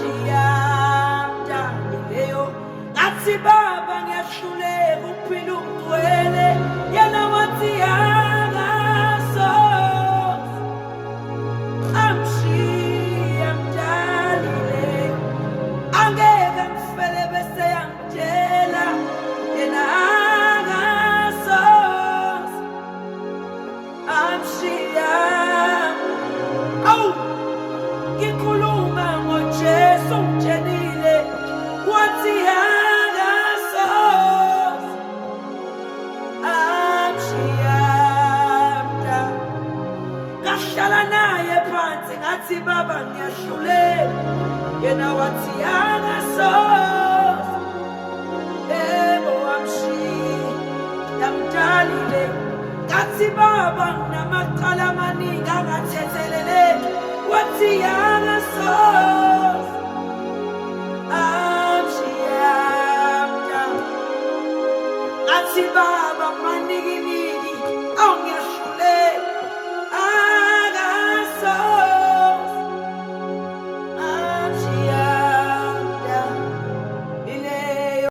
amshiya mdalileyo ngathi baba ngiyahluleka ukuphila ugcwele yena wathi yakaso amshiya mdalileyo angeke ngifele bese yangitshela yena akaso amshiya awu ngikhuluma ngoJesu ngitshelile wathi yakaso amshiya mda ngahlala naye phansi ngathi baba ngiyahluleka yena wathi yakaso ebo amshiya mdalile ngathi baba nginamacala amaningi angathetheleleki wathi yakaso amshiya mda ngathi baba maningi